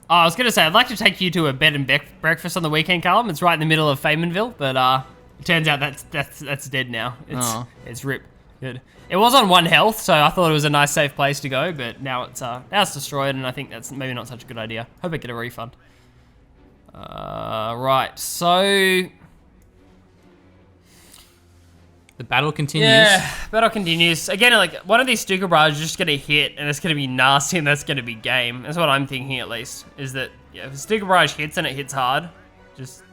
was going to say, I'd like to take you to a bed and breakfast on the weekend, Callum. It's right in the middle of Feynmanville, but it turns out that's dead now. It's ripped. Good. It was on 1 health, so I thought it was a nice, safe place to go, but now it's destroyed, and I think that's maybe not such a good idea. Hope I get a refund. Right, so... The battle continues. Yeah, battle continues. Again, like, one of these Stuka barrages is just going to hit, and it's going to be nasty, and that's going to be game. That's what I'm thinking, at least, is that, yeah, if a Stuka barrage hits and it hits hard, just...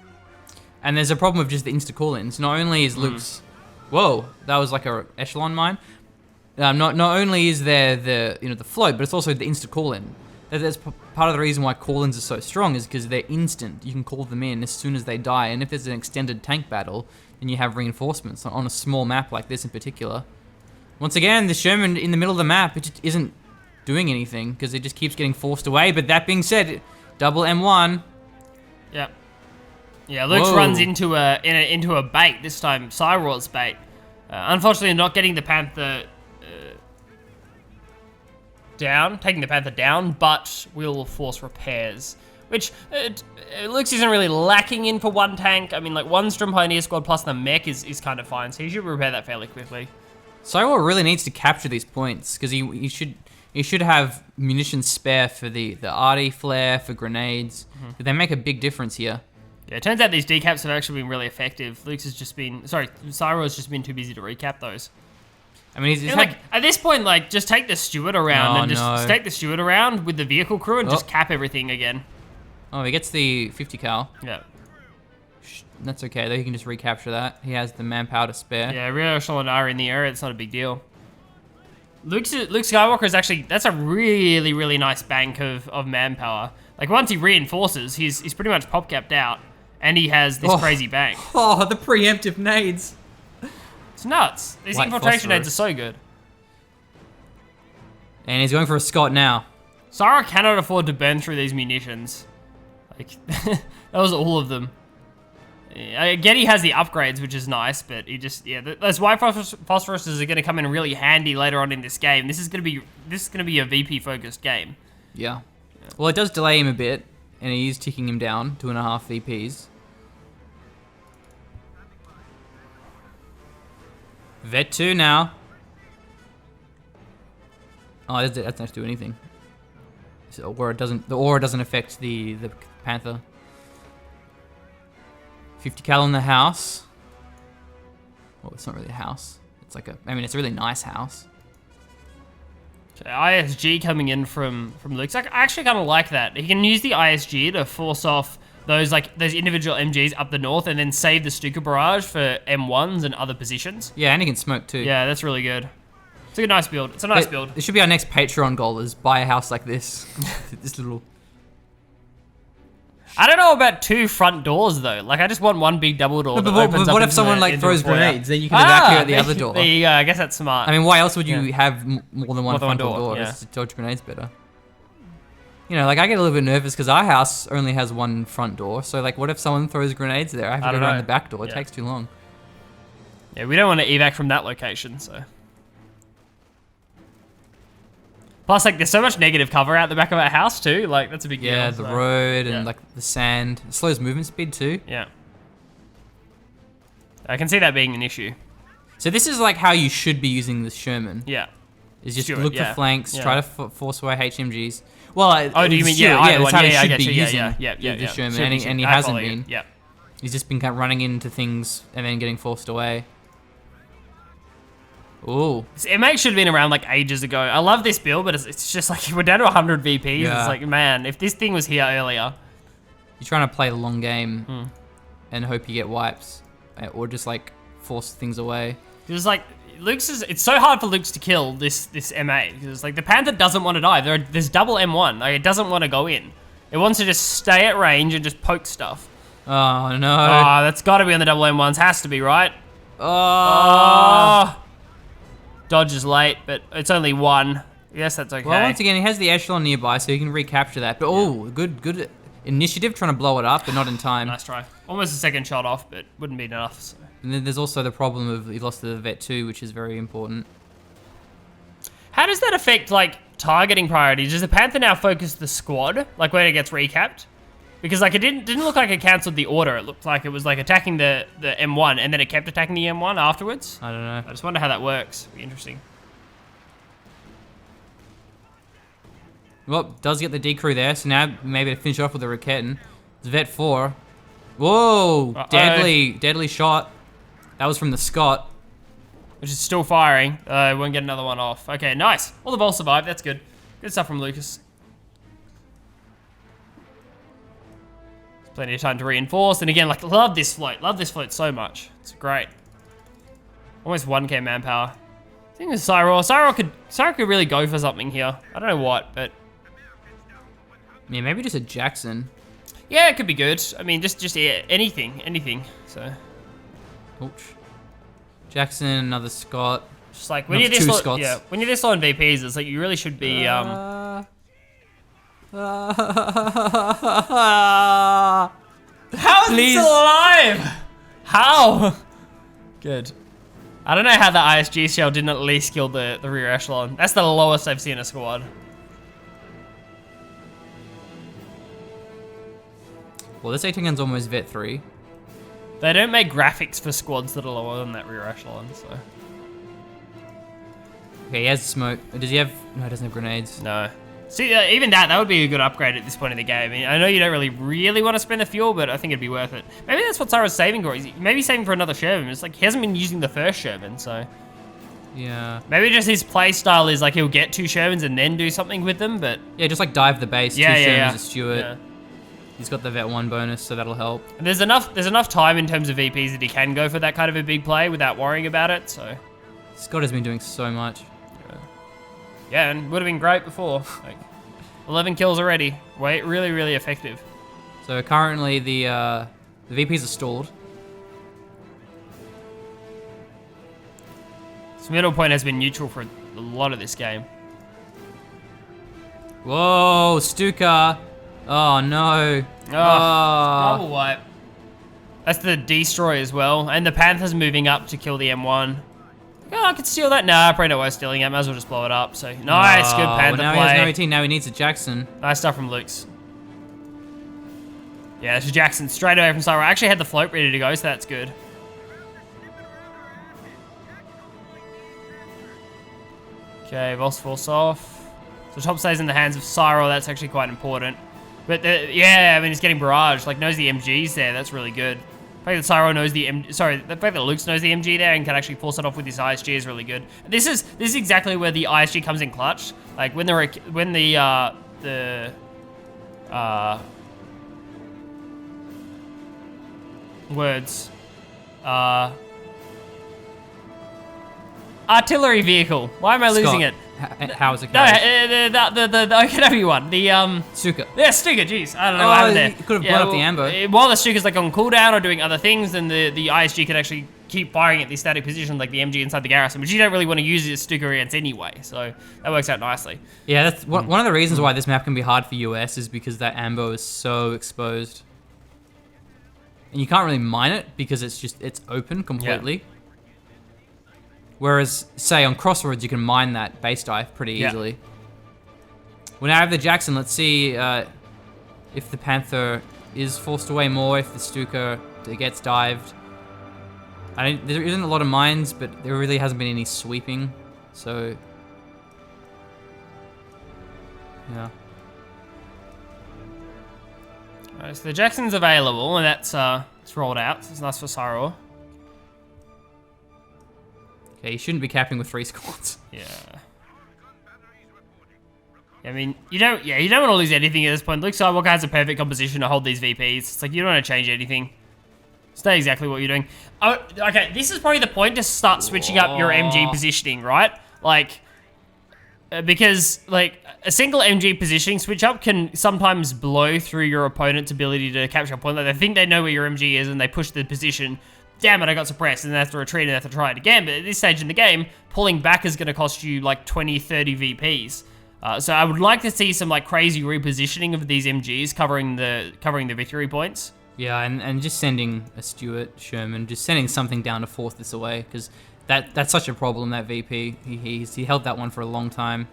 And there's a problem with just the insta-call-ins. Not only is Luke's... Whoa, that was like a echelon mine. Not only is there the float, but it's also the insta-call-in. That's part of the reason why call-ins are so strong is because they're instant. You can call them in as soon as they die, and if there's an extended tank battle, then you have reinforcements on a small map like this in particular. Once again, the Sherman in the middle of the map, it just isn't doing anything because it just keeps getting forced away. But that being said, double M1. Yep. Yeah, Luke runs into a bait this time. Syraw's bait. Unfortunately, not getting the Panther. Taking the Panther down, but will force repairs, which Luke's isn't really lacking in for one tank. I mean, like, one Strom Pioneer squad plus the mech is kind of fine, so he should repair that fairly quickly. Syraw really needs to capture these points because he should have munitions spare for the arty flare, for grenades. But they make a big difference here. Yeah, it turns out these decaps have actually been really effective. Syraw's just been too busy to recap those. I mean, he's like, at this point, like, just take the steward around take the steward around with the vehicle crew and just cap everything again. Oh, he gets the 50 cal. Yeah. That's okay, though. He can just recapture that. He has the manpower to spare. Yeah, real echelon are in the area. It's not a big deal. LuchsSkywalker is actually, that's a really, really nice bank of manpower. Like, once he reinforces, he's pretty much pop capped out, and he has this crazy bank. Oh, the preemptive nades. It's nuts. These infiltration nades are so good. And he's going for a Scott now. Syraw cannot afford to burn through these munitions. Like, that was all of them. Getty has the upgrades, which is nice, but he just those white phosphoruses are going to come in really handy later on in this game. This is going to be a VP focused game. Yeah. Well, it does delay him a bit, and he is ticking him down 2.5 VPs. Vet 2 now. Oh, that doesn't do anything. So, the aura doesn't affect the Panther. 50 cal in the house. Well, it's not really a house. It's like it's a really nice house. So ISG coming in from Luke's. I actually kind of like that. He can use the ISG to force off those individual MGs up the north and then save the Stuka barrage for M1s and other positions. Yeah, and he can smoke too. Yeah, that's really good. It's a nice build. It's a nice build. It should be our next Patreon goal is buy a house like this. This little... I don't know about 2 front doors though. Like I just want one big double door. No, but what if someone like throws grenades? Then you can evacuate the other door. There you go. I guess that's smart. I mean, why else would you have more than one front door? Yeah. Just to dodge grenades better. You know, like I get a little bit nervous because our house only has one front door. So like, what if someone throws grenades there? I have to go around the back door. It takes too long. Yeah, we don't want to evac from that location, so. Plus, like, there's so much negative cover out the back of our house too. Like, that's a big deal. Yeah, the road and like the sand. It slows movement speed too. Yeah. I can see that being an issue. So this is like how you should be using the Sherman. Yeah. Is just look for flanks, try to force away HMGs. Well, do you mean that's how he I should get be you. using the Sherman, and he hasn't been. Yeah. He's just been kind of running into things and then getting forced away. Ooh. This MX should have been around like ages ago. I love this build, but it's just like we're down to 100 VPs. Yeah. It's like, man, if this thing was here earlier. You're trying to play the long game and hope you get wipes, or just like force things away. Because like it's so hard for Luke's to kill this MA because like the Panther doesn't want to die. There's double M1. Like it doesn't want to go in. It wants to just stay at range and just poke stuff. Oh no. Oh, that's got to be on the double M1s. Has to be, right? Oh. Dodge is late, but it's only one. Yes, that's okay. Well, once again, he has the echelon nearby, so he can recapture that. But good initiative, trying to blow it up, but not in time. Nice try. Almost a second shot off, but wouldn't be enough. So. And then there's also the problem of he lost the Vet 2, which is very important. How does that affect like targeting priorities? Does the Panther now focus the squad, like when it gets recapped? Because like it didn't look like it cancelled the order. It looked like it was like attacking the M1 and then it kept attacking the M1 afterwards. I don't know. I just wonder how that works. It'd be interesting. Well, does get the decrew there, so now maybe to finish off with a Raketin. It's Vet 4. Whoa! Deadly shot. That was from the Scott. Which is still firing. Won't get another one off. Okay, nice. All the balls survived. That's good. Good stuff from Lucas. Plenty of time to reinforce. And again, like, love this float. Love this float so much. It's great. Almost 1k manpower. I think it's Syraw. Syraw could really go for something here. I don't know what, but... Yeah, maybe just a Jackson. Yeah, it could be good. I mean, just anything. So... Ouch. Jackson, another Scott. Just like, when you're this low, when you're this low in VPs, it's like, you really should be, How is it still alive? How? Good. I don't know how the ISG shell didn't at least kill the rear echelon. That's the lowest I've seen a squad. Well, this 18 gun's almost Vet 3. They don't make graphics for squads that are lower than that rear echelon, so... Okay, he has smoke. Does he have... No, he doesn't have grenades. No. See, even that would be a good upgrade at this point in the game. I mean, I know you don't really want to spend the fuel, but I think it'd be worth it. Maybe that's what Syraw's saving for. Maybe saving for another Sherman. It's like he hasn't been using the first Sherman, so... Yeah. Maybe just his play style is like he'll get 2 Shermans and then do something with them, but... Yeah, just like dive the base, 2 Shermans, a Stewart. Yeah. He's got the Vet 1 bonus, so that'll help. And there's enough time in terms of VPs that he can go for that kind of a big play without worrying about it, so... Scott has been doing so much. Yeah, and would have been great before. Like, 11 kills already. Wait, really effective. So currently the VPs are stalled. This middle point has been neutral for a lot of this game. Whoa, Stuka. Oh no. Double wipe. That's the Destroy as well. And the Panther's moving up to kill the M1. Oh, I could steal that. Nah, probably not worth stealing it. Might as well just blow it up. So, nice. Good Panther well, now play. he has no 18. Now he needs a Jackson. Nice stuff from Luchs. Yeah, this is Jackson straight away from Syraw. I actually had the float ready to go, so that's good. Okay, Voss force off. So top stays in the hands of Syraw. That's actually quite important. But yeah, I mean, he's getting barraged. Like, knows the MG's there. That's really good. The fact that Syraw knows the the fact that Luchs knows the MG there and can actually force it off with his ISG is really good. This is exactly where the ISG comes in clutch. Like when the words artillery vehicle. Why am I losing it? How is it? No, the OKW one. The Stuka. Yeah, Stuka. Jeez, I don't know what happened there. You could have blown up the ambo. While the Stuka's like on cooldown or doing other things, then the ISG could actually keep firing at the static position like the MG inside the garrison, which you don't really want to use this Stuka against anyway. So that works out nicely. Yeah, that's one of the reasons why this map can be hard for US is because that ambo is so exposed, and you can't really mine it because it's open completely. Yeah. Whereas, say, on Crossroads, you can mine that base dive pretty easily. We now have the Jackson. Let's see if the Panther is forced away more, if the Stuka gets dived. There isn't a lot of mines, but there really hasn't been any sweeping. So, yeah. Alright, so the Jackson's available, and that's it's rolled out. So it's nice for Syraw. Okay, you shouldn't be capping with 3 squads. Yeah. I mean, you don't want to lose anything at this point. LuchsSkywalker has a perfect composition to hold these VPs. It's like you don't want to change anything. Stay exactly what you're doing. Oh, okay, this is probably the point to start switching up your MG positioning, right? Like, because like a single MG positioning switch up can sometimes blow through your opponent's ability to capture a point. Like they think they know where your MG is and they push the position. Damn it, I got suppressed, and they have to retreat and they have to try it again. But at this stage in the game, pulling back is going to cost you like 20, 30 VPs. So I would like to see some like crazy repositioning of these MGs covering the victory points. Yeah, and just sending a Stuart Sherman, just sending something down to force this away, because that's such a problem, that VP. He held that one for a long time.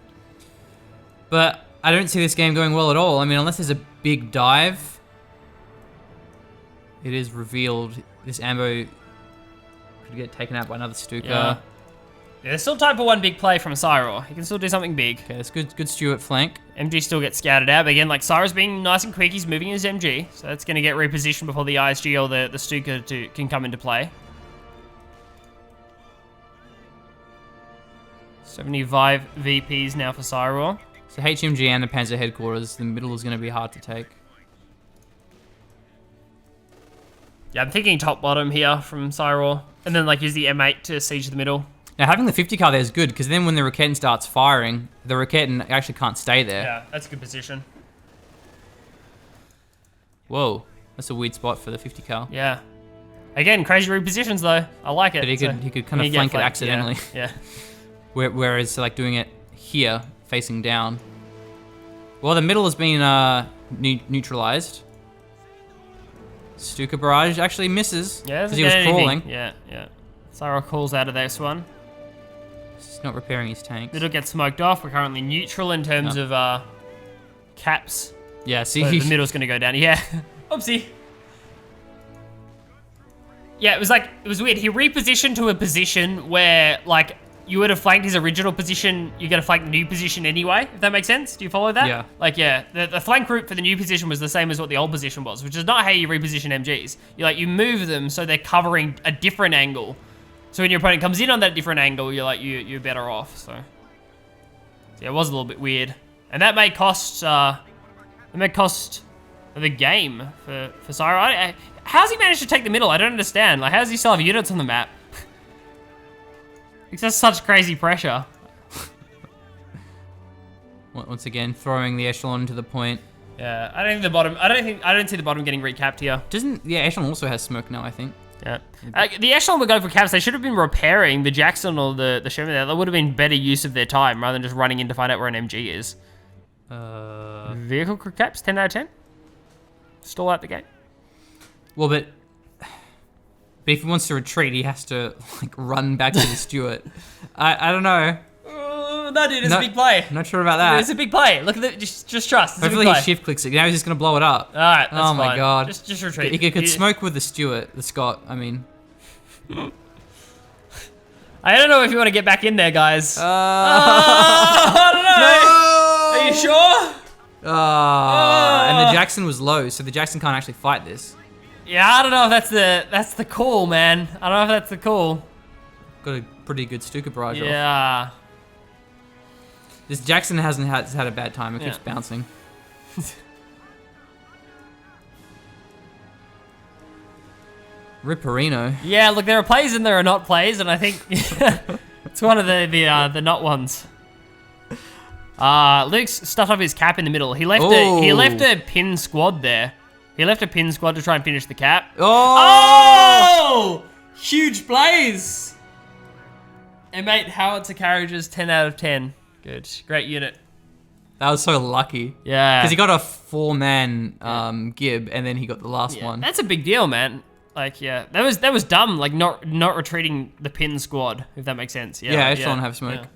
But I don't see this game going well at all. I mean, unless there's a big dive, it is revealed this ambo could get taken out by another Stuka. Yeah, there's still time for one big play from Syraw. He can still do something big. Okay, that's good Stuart flank. MG still gets scouted out, but again, like Syraw's being nice and quick. He's moving his MG, so that's going to get repositioned before the ISG or the Stuka can come into play. 75 VPs now for Syraw. So HMG and the Panzer headquarters, the middle is going to be hard to take. Yeah, I'm thinking top bottom here from Syraw, and then like use the M8 to siege the middle. Now having the 50 car there is good, because then when the Raketten starts firing, the Raketten actually can't stay there. Yeah, that's a good position. Whoa, that's a weird spot for the 50 cal. Yeah. Again, crazy repositions though. I like it. But he could kind of flank it accidentally. Yeah. Whereas like doing it here, facing down. Well, the middle has been neutralized. Stuka barrage actually misses because he was crawling. Yeah. Syraw calls out of this one. He's not repairing his tanks. Middle gets smoked off. We're currently neutral in terms of caps. Yeah, see, so the middle's going to go down. Yeah. Oopsie. Yeah, it was weird. He repositioned to a position where, like, you would have flanked his original position. You're going to flank the new position anyway, if that makes sense. Do you follow that? Yeah. Like, yeah, the flank route for the new position was the same as what the old position was, which is not how you reposition MGs. You move them so they're covering a different angle. So when your opponent comes in on that different angle, you're better off. So yeah, it was a little bit weird, and that may cost the game for Syraw. How's he managed to take the middle? I don't understand. Like, how does he still have units on the map? It's just such crazy pressure. Once again, throwing the echelon to the point. Yeah, I don't see the bottom getting recapped here. Echelon also has smoke now, I think. Yeah. The echelon would go for caps. They should have been repairing the Jackson or the Sherman there. That would have been better use of their time rather than just running in to find out where an MG is. Vehicle crew caps, 10 out of 10. Stall out the gate. Well, but But if he wants to retreat, he has to like run back to the Stuart. I don't know. No, dude, it's a big play. I'm not sure about that. It's a big play. Look at it. Just trust. It's Hopefully a big he play. shift clicks it. Now he's just gonna blow it up. All right. That's oh my fine. god. Just retreat. He could smoke with the Stuart, the Scott. I mean. I don't know if you want to get back in there, guys. I don't know. No! Are you sure? And the Jackson was low, so the Jackson can't actually fight this. Yeah, I don't know if that's the call, man. I don't know if that's the call. Got a pretty good Stuka barrage off. Yeah. This Jackson hasn't had a bad time. It keeps bouncing. Ripperino. Yeah, look, there are plays and there are not plays, and I think it's one of the not ones. Luke's stuffed up his cap in the middle. He left a pin squad there. He left a pin squad to try and finish the cap. Oh! Huge plays! And mate, howitzer carriages, 10 out of 10. Good, great unit. That was so lucky. Yeah. Because he got a 4-man Gib, and then he got the last one. That's a big deal, man. Like, yeah, that was dumb. Like, not retreating the pin squad, if that makes sense. Yeah, I just want to have smoke. Yeah.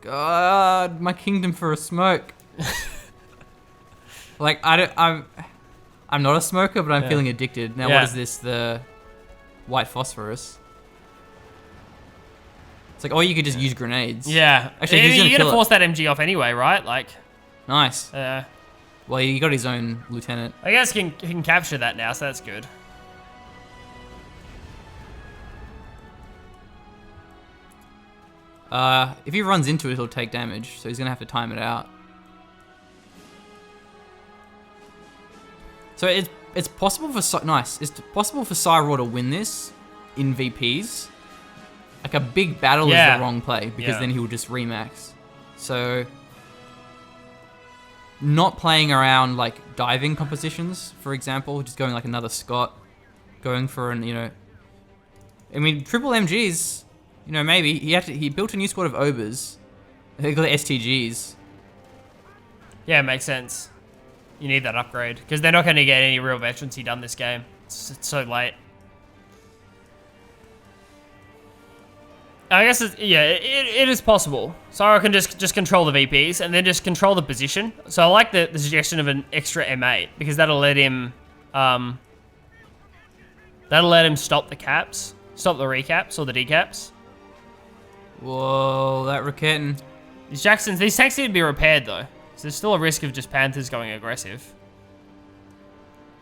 God, my kingdom for a smoke. Like I'm not a smoker, but I'm feeling addicted. Now what is this? The white phosphorus. It's like, oh, you could just use grenades. Yeah. Actually, you're gonna force that MG off anyway, right? Like. Nice. Well, he got his own lieutenant. I guess he can capture that now, so that's good. If he runs into it, he'll take damage, so he's gonna have to time it out. So it's possible for It's possible for Syraw to win this in VPs. Like a big battle is the wrong play because then he will just remax. So not playing around like diving compositions, for example, just going like another Scott, going for an I mean triple MGs. Maybe he built a new squad of Obers. They got the STGs. Yeah, it makes sense. You need that upgrade because they're not going to get any real veterancy done this game. It's so late. I guess it is possible. Syraw can just control the VPs and then just control the position. So I like the suggestion of an extra M8 because that'll let him stop the caps, stop the recaps or the decaps. Whoa, that Raketin. These tanks need to be repaired though. So there's still a risk of just Panthers going aggressive.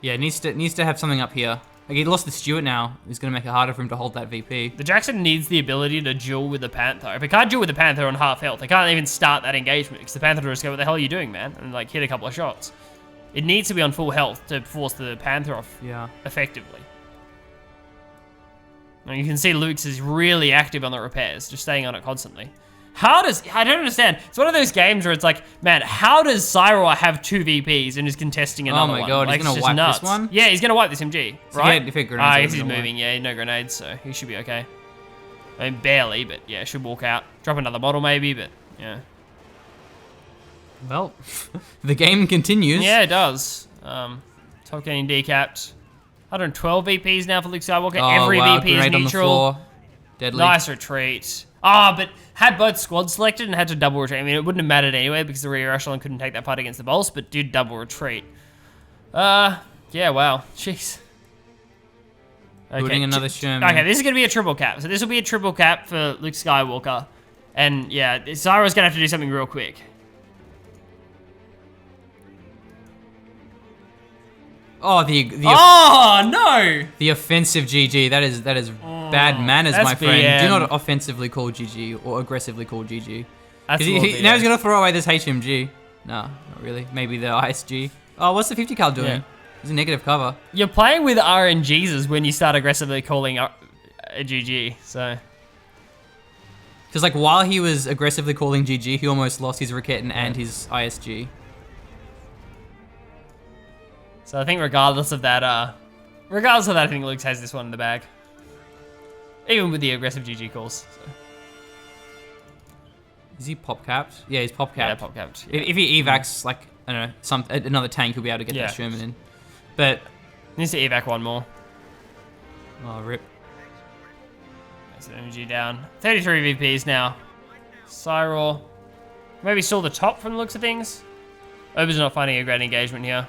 Yeah, it needs to have something up here. Like he lost the Stuart now. It's going to make it harder for him to hold that VP. The Jackson needs the ability to duel with the Panther. If it can't duel with the Panther on half health, they can't even start that engagement because the Panther will just go, what the hell are you doing, man? And like hit a couple of shots. It needs to be on full health to force the Panther off effectively. And you can see Luke's is really active on the repairs, just staying on it constantly. I don't understand. It's one of those games where it's like, man, how does Syraw have 2 VPs and is contesting another one? Oh my god, like, he's going to wipe this one? Yeah, he's going to wipe this MG, right? If it grenades, I guess he's moving, no grenades, so he should be okay. I mean, barely, but yeah, should walk out. Drop another model maybe, but yeah. Well, the game continues. Yeah, it does. Top getting decapped. 112 VPs now for LuchsSkywalker. Every VP is grenade on the neutral. floor. Deadly. Nice retreat. But had both squads selected and had to double retreat. I mean, it wouldn't have mattered anyway because the rear echelon couldn't take that part against the Bolts, but did double retreat. Yeah, wow. Jeez. Okay. Building another Sherman. Okay, this is going to be a triple cap. So this will be a triple cap for LuchsSkywalker. And yeah, Syraw's going to have to do something real quick. Oh, no! The offensive GG. That is bad manners, my friend. BM. Do not offensively call GG or aggressively call GG. That's Now he's gonna throw away this HMG. No, not really. Maybe the ISG. Oh, what's the 50 cal doing? Yeah. It's a negative cover. You're playing with RNGs when you start aggressively calling a GG, so... Because like while he was aggressively calling GG, he almost lost his Raketin and his ISG. So I think regardless of that, I think Luke's has this one in the bag. Even with the aggressive GG calls. So. Is he pop capped? Yeah, he's pop capped. Yeah, pop capped. Yeah. If he evacs like I don't know another tank, he'll be able to get that Sherman in. But Needs to evac one more. Oh, rip. That's energy down. 33 VPs now. Syraw. Maybe still the top from the looks of things. Ober's not finding a great engagement here.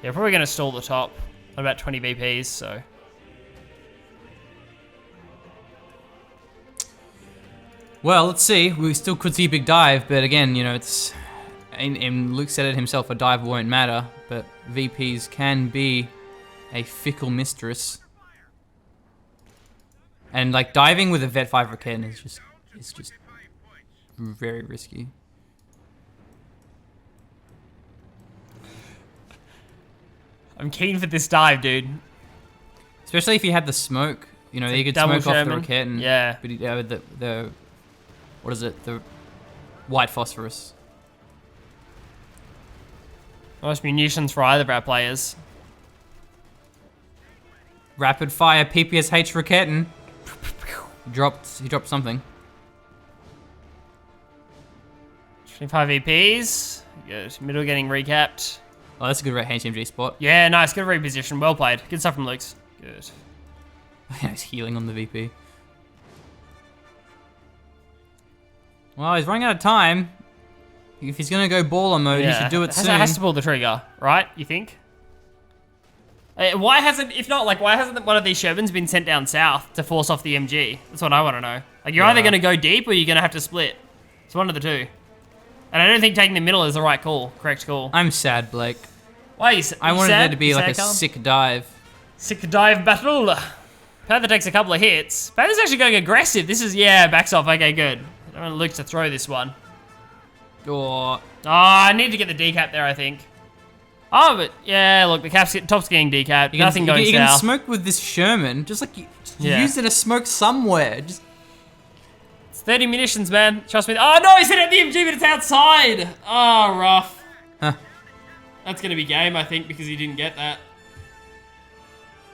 Yeah, probably going to stall the top. On about 20 VPs, so. Well, let's see. We still could see a big dive, but again, you know, it's... And Luke said it himself, a dive won't matter, but VPs can be a fickle mistress. And like diving with a Vet 5 Raketten is just very risky. I'm keen for this dive, dude. Especially if you had the smoke. You know, It's you a could double smoke Sherman. off the Raketten. Yeah. But the what is it? The white phosphorus. Most munitions for either of our players. Rapid fire PPSH Raketten. He dropped something. 25 VPs. Good. Middle getting recapped. Oh, that's a good HMG spot. Yeah, nice. Good reposition. Well played. Good stuff from Lukes. Good. He's healing on the VP. Well, he's running out of time. If he's gonna go baller mode, he should do it soon. Has to pull the trigger, right? You think? Why hasn't one of these Shermans been sent down south to force off the MG? That's what I want to know. Like, you're either gonna go deep or you're gonna have to split. It's one of the two. And I don't think taking the middle is the right call. Correct call. I'm sad, Blake. Why are you I wanted sad? there to be You like a sad, Carl? sick dive. Sick dive battle. Panther takes a couple of hits. Panther's actually going aggressive. This is, backs off. Okay, good. I want Luke to throw this one. Or Oh, I need to get the decap there, I think. Oh, but yeah, look, the top's getting decapped. Nothing going you can south. smoke with this Sherman. Just like just Yeah. use it as smoke somewhere. Just It's 30 munitions, man. Trust me. Oh, no, he's hit at the MG, but it's outside. Oh, rough. Huh. That's going to be game, I think, because he didn't get that.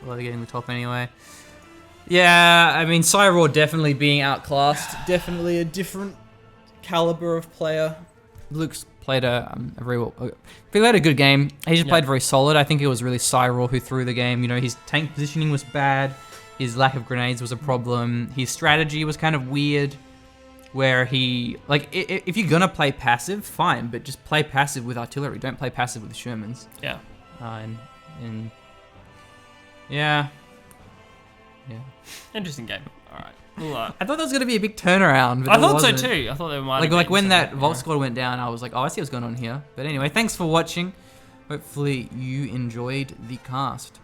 well, they're getting the top anyway. Yeah, I mean, Syraw definitely being outclassed. Definitely a different caliber of player. Luke's played a very well. He played a good game. He just played very solid. I think it was really Syraw who threw the game. You know, his tank positioning was bad. His lack of grenades was a problem. His strategy was kind of weird, where he if you're gonna play passive, fine, but just play passive with artillery. Don't play passive with the Shermans. Yeah. And yeah. Interesting game. All right. We'll, I thought there was gonna be a big turnaround. But I there thought so wasn't. too. I thought they might Like when that Vault Squad went down, I was like, oh, I see what's going on here. But anyway, thanks for watching. Hopefully you enjoyed the cast.